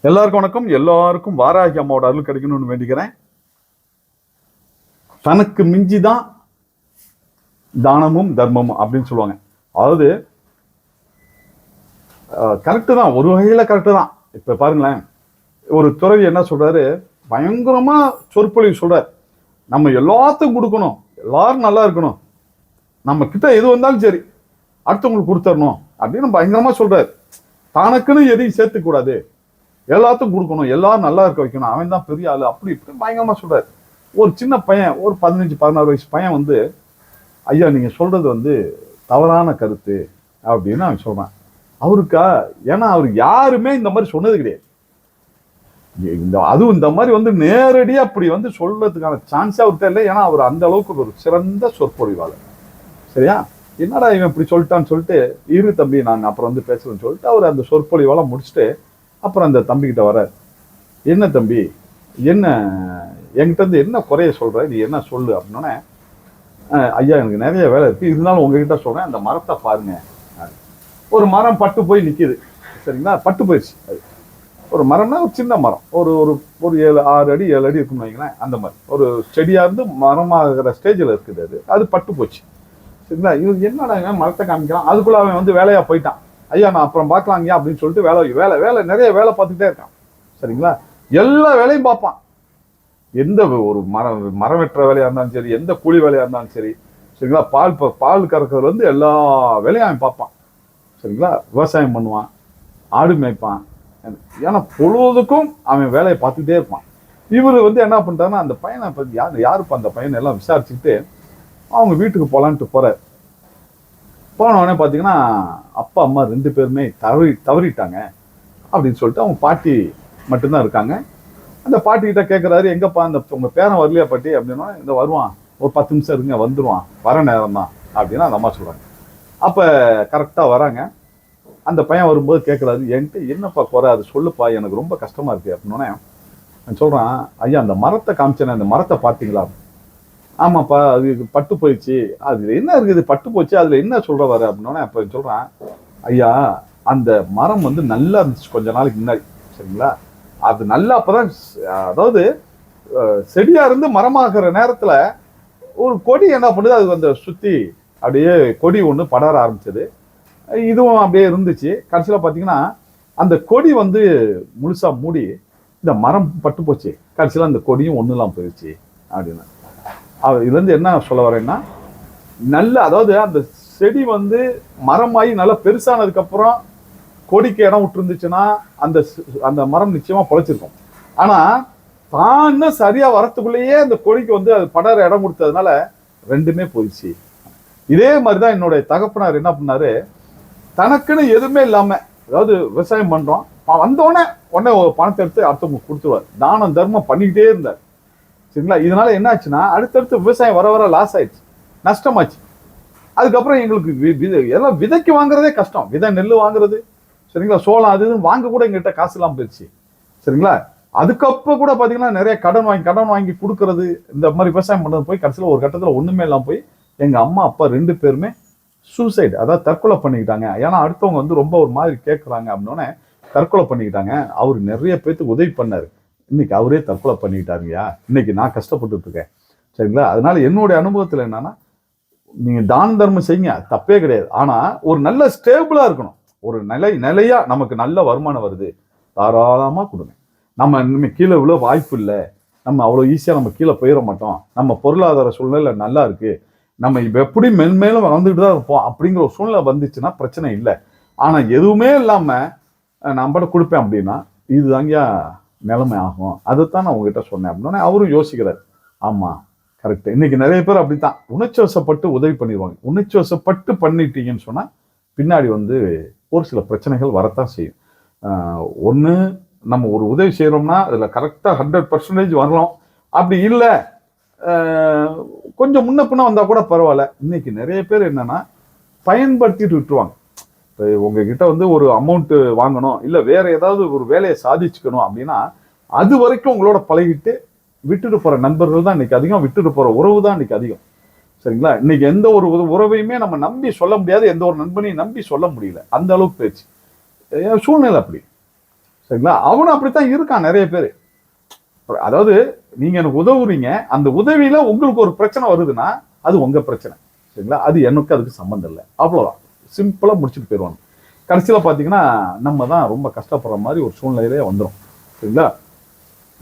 எல்லாருக்கும் வணக்கம். எல்லாருக்கும் வாராகி அம்மாவோட அருள் கிடைக்கணும்னு வேண்டிக்கிறேன். தனக்கு மிஞ்சிதான் தானமும் தர்மமும் அப்படின்னு சொல்லுவாங்க. அதாவது கரெக்டு தான், ஒரு வகையில கரெக்டு தான். இப்ப பாருங்களேன், ஒரு துறவி என்ன சொல்றாரு, பயங்கரமா சொற்பொழிவு சொல்றாரு. நம்ம எல்லாத்துக்கும் கொடுக்கணும், எல்லாரும் நல்லா இருக்கணும், நம்ம கிட்ட எது வந்தாலும் சரி அடுத்தவங்களுக்கு கொடுத்துடணும் அப்படின்னு பயங்கரமா சொல்றாரு. தனக்குன்னு எதையும் சேர்த்துக்க கூடாது, எல்லாத்துக்கும் கொடுக்கணும், எல்லாரும் நல்லா இருக்க வைக்கணும், அவன் தான் பெரிய ஆளு, அப்படி இப்படி பயங்கரமா சொல்றாரு. ஒரு சின்ன பையன், ஒரு 15-16 வயசு பையன் வந்து, ஐயா நீங்க சொல்றது வந்து தவறான கருத்து அப்படின்னு அவன் சொல்றான். அவருக்கா, ஏன்னா அவர் யாருமே இந்த மாதிரி சொன்னது கிடையாது. அதுவும் இந்த மாதிரி வந்து நேரடியா அப்படி வந்து சொல்றதுக்கான சான்ஸே அவர்கிட்ட இல்லை. ஏன்னா அவர் அந்த அளவுக்கு ஒரு சிறந்த சொற்பொழிவாளர். சரியா? என்னடா இவன் இப்படி சொல்லிட்டான்னு சொல்லிட்டு, இரு தம்பி நான் அப்புறம் வந்து பேசுறேன்னு சொல்லிட்டு அவர் அந்த சொற்பொழிவாலாம் முடிச்சுட்டு அப்புறம் அந்த தம்பிக்கிட்ட வர, என்ன தம்பி, என்ன என்கிட்ட இருந்து என்ன குறைய சொல்ற, நீ என்ன சொல்லு அப்படின்னோடனே, ஐயா எனக்கு நிறைய வேலை இருக்கு, இருந்தாலும் உங்ககிட்ட சொல்றேன், அந்த மரத்தை பாருங்க. ஒரு மரம் பட்டு போய் நிக்குது. சரிங்களா? பட்டு போயிடுச்சு. ஒரு மரம்னா ஒரு சின்ன மரம், ஒரு ஒரு ஒரு 6 அடி 7 அடி இருக்குன்னு வைங்களேன். அந்த மாதிரி ஒரு செடியா இருந்து மரமாகிற ஸ்டேஜில் இருக்குது. அது பட்டு போச்சு. சரிங்களா? இது என்னடா மரத்தை காமிக்கலாம், அதுக்குள்ள அவன் வந்து வேலையா போயிட்டான். ஐயா நான் அப்புறம் பார்க்கலாங்க அப்படின்னு சொல்லிட்டு வேலை வேலை நிறைய வேலை பார்த்துக்கிட்டே இருக்கான். சரிங்களா? எல்லா வேலையும் பார்ப்பான். எந்த ஒரு மரம் வெட்டுற வேலையா இருந்தாலும் சரி, எந்த கூலி வேலையா இருந்தாலும் சரி, சரிங்களா, பால் கறக்கிறதுல இருந்து எல்லா வேலையும் அவன் பார்ப்பான். சரிங்களா? விவசாயம் பண்ணுவான், ஆடு மேய்ப்பான். ஏன்னா பொழுதுக்கும் அவன் வேலையை பார்த்துக்கிட்டே இருப்பான். இவர் வந்து என்ன பண்ணிட்டாருன்னா, அந்த பையனை பற்றி யாருப்பா அந்த பையனை எல்லாம் விசாரிச்சுக்கிட்டு அவங்க வீட்டுக்கு போகலான்ட்டு போறாரு. போனவொடனே பார்த்தீங்கன்னா அப்பா அம்மா 2 பேருமே தவறிட்டாங்க அப்படின்னு சொல்லிட்டு அவங்க பாட்டி மட்டும்தான் இருக்காங்க. அந்த பாட்டிக்கிட்ட கேட்குறாரு, எங்கப்பா அந்த உங்க பேரன் வரலையா பாட்டி அப்படின்னா, இந்த வருவான், ஒரு 10 நிமிஷம் இருங்க வந்துடுவான், வர நேரம் தான் அப்படின்னு அந்த அம்மா சொல்றாங்க. அப்போ கரெக்டாக வராங்க. அந்த பையன் வரும்போது கேட்குறாரு, என்கிட்ட என்னப்பா குறை, அது சொல்லுப்பா, எனக்கு ரொம்ப கஷ்டமா இருக்கு அப்படின்னோடனே நான் சொல்றான், ஐயா அந்த மரத்தை காமிச்சேன், அந்த மரத்தை பார்த்தீங்களா? ஆமாப்பா அது பட்டு போயிடுச்சு, அதுல என்ன இருக்குது, பட்டு போச்சு, அதுல என்ன சொல்ற வர அப்படின்னோடனே அப்ப சொல்றான், ஐயா அந்த மரம் வந்து நல்லா இருந்துச்சு கொஞ்ச நாளைக்கு முன்னாடி. சரிங்களா? அது நல்லா அப்பதான், அதாவது செடியா இருந்து மரமாகிற நேரத்துல ஒரு கொடி என்ன பண்ணுது, அது அந்த சுத்தி அப்படியே கொடி ஒண்ணு படர ஆரம்பிச்சது. இதுவும் அப்படியே இருந்துச்சு. கடைசியில பாத்தீங்கன்னா அந்த கொடி வந்து முழுசா மூடி இந்த மரம் பட்டு போச்சு. கடைசியில அந்த கொடியும் ஒண்ணுலாம் போயிடுச்சு அப்படின்னு. இதுல இருந்து என்ன சொல்ல வரேன்னா, நல்ல, அதாவது அந்த செடி வந்து மரமாயி நல்லா பெருசானதுக்கு அப்புறம் கொடிக்கு இடம் விட்டு இருந்துச்சுன்னா அந்த அந்த மரம் நிச்சயமா பொழைச்சிருக்கும். ஆனா தான் சரியா வரத்துக்குள்ளேயே அந்த கொடிக்கு வந்து அது படர இடம் கொடுத்ததுனால 2மே போயிடுச்சு. இதே மாதிரிதான் என்னுடைய தகப்பனார் என்ன பண்ணாரு, தனக்குன்னு எதுவுமே இல்லாம, அதாவது விவசாயம் பண்றோம், வந்தோடனே பணத்தை எடுத்து அடுத்தவங்க கொடுத்துருவார். தானம் தர்மம் பண்ணிக்கிட்டே இருந்தார். சரிங்களா? இதனால என்ன ஆச்சுன்னா, அடுத்தடுத்து விவசாயம் வர வர லாஸ் ஆயிடுச்சு, நஷ்டமாச்சு. அதுக்கப்புறம் எங்களுக்கு எல்லாம் விதைக்கு வாங்குறதே கஷ்டம், விதை நெல் வாங்குறது, சரிங்களா, சோளம் அது இதுன்னு வாங்க கூட எங்ககிட்ட காசு இல்லாம போயிடுச்சு. சரிங்களா? அதுக்கப்புறம் கூட பாத்தீங்கன்னா நிறைய கடன் வாங்கி கொடுக்கறது, இந்த மாதிரி விவசாயம் பண்றது போய் கடைசியில் ஒரு கட்டத்தில் ஒண்ணுமே இல்லாம போய் எங்க அம்மா அப்பா 2 பேருமே சூசைடு, அதாவது தற்கொலை பண்ணிக்கிட்டாங்க. ஏன்னா அடுத்தவங்க வந்து ரொம்ப ஒரு மாதிரி கேட்கறாங்க அப்படின்னோடனே தற்கொலை பண்ணிக்கிட்டாங்க. அவரு நிறைய பேருக்கு உதவி பண்ணாரு, இன்னைக்கு அவரே தற்கொலை பண்ணிக்கிட்டாருங்கயா, இன்னைக்கு நான் கஷ்டப்பட்டு இருக்கேன். சரிங்களா? அதனால என்னுடைய அனுபவத்துல என்னன்னா, நீங்க தான தர்மம் செய்யுங்க, தப்பே கிடையாது. ஆனா ஒரு நல்ல ஸ்டேபிளா இருக்கணும், ஒரு நிலையா நமக்கு நல்ல வருமானம் வருது, தாராளமா கொடுங்க. நம்ம இனிமே கீழே விழ வாய்ப்பு இல்லை, நம்ம அவ்வளவு ஈஸியா நம்ம கீழே போயிட மாட்டோம், நம்ம பொருளாதார சூழ்நிலை நல்லா இருக்கு, நம்ம இப்ப எப்படி மென்மேலும் வளர்ந்துட்டு தான் இருப்போம் அப்படிங்கிற ஒரு சூழ்நிலை வந்துச்சுன்னா பிரச்சனை இல்லை. ஆனா எதுவுமே இல்லாம நம்மகிட்ட கொடுப்பேன் அப்படின்னா இதுதாங்க நிலைமை ஆகும். அதைத்தான் நான் உங்ககிட்ட சொன்னேன் அப்படின்னா அவரும் யோசிக்கிறார், ஆமா கரெக்ட். இன்னைக்கு நிறைய பேர் அப்படித்தான் உணர்ச்சி வசப்பட்டு உதவி பண்ணிடுவாங்க. உணர்ச்சி வசப்பட்டு பண்ணிட்டீங்கன்னு சொன்னா பின்னாடி வந்து ஒரு சில பிரச்சனைகள் வரத்தான் செய்யும். ஒண்ணு, நம்ம ஒரு உதவி செய்யறோம்னா அதுல கரெக்டா 100% வரலாம். அப்படி இல்லை, கொஞ்சம் முன்ன பின்ன வந்தா கூட பரவாயில்ல. இன்னைக்கு நிறைய பேர் என்னன்னா பயன்படுத்திட்டு விட்டுருவாங்க. இப்போ உங்ககிட்ட வந்து ஒரு அமௌண்ட் வாங்கணும், இல்லை வேற ஏதாவது ஒரு வேலையை சாதிச்சுக்கணும் அப்படின்னா அது வரைக்கும் உங்களோட பழகிட்டு விட்டுட்டு போற நண்பர்கள் தான் இன்னைக்கு அதிகம், விட்டுட்டு போற உறவு தான் இன்னைக்கு அதிகம். சரிங்களா? இன்னைக்கு எந்த ஒரு உறவையுமே நம்ம நம்பி சொல்ல முடியாது, எந்த ஒரு நண்பனையும் நம்பி சொல்ல முடியல, அந்த அளவுக்கு போயிடுச்சு சூழ்நிலை அப்படி. சரிங்களா? அவனும் அப்படித்தான் இருக்கான் நிறைய பேர். அதாவது நீங்க எனக்கு உதவுறீங்க, அந்த உதவியில உங்களுக்கு ஒரு பிரச்சனை வருதுன்னா அது உங்க பிரச்சனை. சரிங்களா? அது எனக்கு அதுக்கு சம்மந்தம் இல்லை. அவ்வளவுதான். சிம்பிளா முடிச்சுட்டு போயிடுவாங்க. கடைசியில பாத்தீங்கன்னா நம்ம தான் ரொம்ப கஷ்டப்படுற மாதிரி ஒரு சூழ்நிலையிலே வந்துடும். சரிங்களா?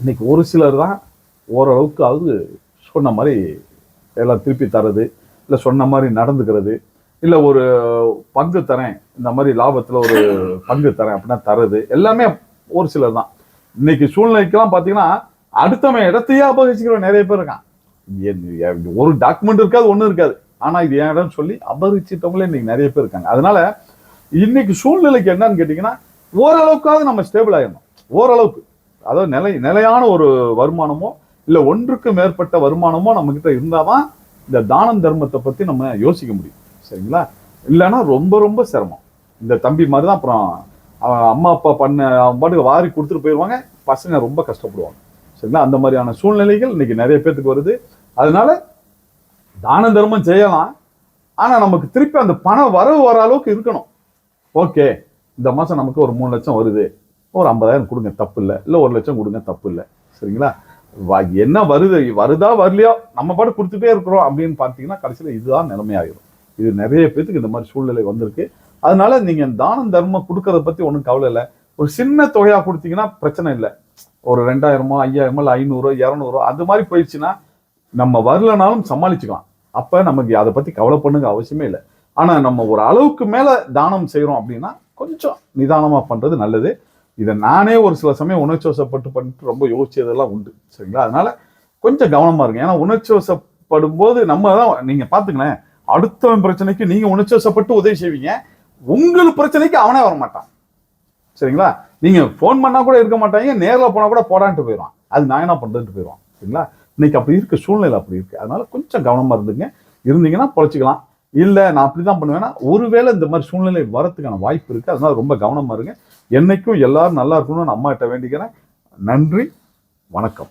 இன்னைக்கு ஒரு சிலர் தான் ஓரளவுக்கு அது சொன்ன மாதிரி எல்லாம் திருப்பி தர்றது, இல்லை சொன்ன மாதிரி நடந்துக்கிறது, இல்லை ஒரு பங்கு தரேன், இந்த மாதிரி லாபத்தில் ஒரு பங்கு தரேன் அப்படின்னா தர்றது, எல்லாமே ஒரு சிலர் தான். இன்னைக்கு சூழ்நிலைக்கெல்லாம் பார்த்தீங்கன்னா அடுத்தவன் இடத்தையே அபகரிச்சுக்கிற நிறைய பேர் இருக்கான். ஒரு டாக்குமெண்ட் இருக்காது, ஒன்றும் இருக்காது, ஆனால் இது என் இடம் சொல்லி அபகரிச்சிட்டவங்களே இன்னைக்கு நிறைய பேர் இருக்காங்க. அதனால இன்னைக்கு சூழ்நிலைக்கு என்னன்னு கேட்டீங்கன்னா ஓரளவுக்காவது நம்ம ஸ்டேபிள் ஆயிடணும். ஓரளவுக்கு, அதாவது நிலையான ஒரு வருமானமோ இல்லை ஒன்றுக்கு மேற்பட்ட வருமானமோ நம்ம கிட்ட இருந்தாதான் இந்த தானம் தர்மத்தை பத்தி நம்ம யோசிக்க முடியும். சரிங்களா? இல்லைன்னா ரொம்ப ரொம்ப சிரமம். இந்த தம்பி மாதிரி தான் அப்புறம் அம்மா அப்பா பண்ண அவங்க பாட்டுக்கு வாரி கொடுத்துட்டு போயிடுவாங்க, பசங்க ரொம்ப கஷ்டப்படுவாங்க. சரிங்களா? அந்த மாதிரியான சூழ்நிலைகள் இன்னைக்கு நிறைய பேருக்கு வருது. அதனால தான தர்மம் செய்யலாம், ஆனா நமக்கு திருப்பி அந்த பணம் வரவு வர அளவுக்கு இருக்கணும். ஓகே, இந்த மாசம் நமக்கு ஒரு 3 லட்சம் வருது, ஒரு 50,000 கொடுங்க, தப்பு இல்லை. இல்லை 1 லட்சம் கொடுங்க, தப்பு இல்லை. சரிங்களா? என்ன வருதா வரலையோ நம்ம பாட்டு கொடுத்துட்டே இருக்கிறோம் அப்படின்னு பார்த்தீங்கன்னா கடைசியில் இதுதான் நிலைமையாயிரும். இது நிறைய பேருக்கு இந்த மாதிரி சூழ்நிலை வந்திருக்கு. அதனால நீங்க தானம் தர்மம் கொடுக்கறத பத்தி ஒன்றும் கவலை இல்லை. ஒரு சின்ன தொகையா கொடுத்தீங்கன்னா பிரச்சனை இல்லை. ஒரு 2000மோ 5000மோ இல்லை 500 200 அது மாதிரி போயிடுச்சுன்னா நம்ம வரலனாலும் சமாளிச்சுக்கலாம். அப்ப நமக்கு அதை பத்தி கவலை பண்ணுங்க அவசியமே இல்லை. ஆனா நம்ம ஒரு அளவுக்கு மேல தானம் செய்யறோம் அப்படின்னா கொஞ்சம் நிதானமா பண்றது நல்லது. இதை நானே ஒரு சில சமயம் உணர்ச்சி வசப்பட்டு பண்ணிட்டு ரொம்ப யோசிச்சதெல்லாம் உண்டு. சரிங்களா? அதனால கொஞ்சம் கவனமா இருங்க. ஏன்னா உணர்ச்சி வசப்படும் போது நம்ம தான், நீங்க பாத்துங்களேன், அடுத்தவன் பிரச்சனைக்கு நீங்க உணர்ச்சி வசப்பட்டு உதவி செய்வீங்க, உங்களுக்கு பிரச்சனைக்கு அவனே வரமாட்டான். சரிங்களா? நீங்க போன் பண்ணா கூட இருக்க மாட்டாங்க, நேரில் போனா கூட போடான்ட்டு போயிடுவான், அது நான் என்ன பண்றதுட்டு போயிடுவான். சரிங்களா? இன்னைக்கு அப்படி இருக்கு, சூழ்நிலை அப்படி இருக்கு. அதனால கொஞ்சம் கவனமா இருந்தீங்கன்னா பொழைச்சிக்கலாம். இல்லை நான் அப்படிதான் பண்ணுவேன்னா ஒருவேளை இந்த மாதிரி சூழ்நிலை வரத்துக்கான வாய்ப்பு இருக்கு. அதனால ரொம்ப கவனமா இருங்க. என்னைக்கும் எல்லாரும் நல்லா இருக்கணும்னு அம்மா கிட்ட வேண்டிக்கிறேன். நன்றி, வணக்கம்.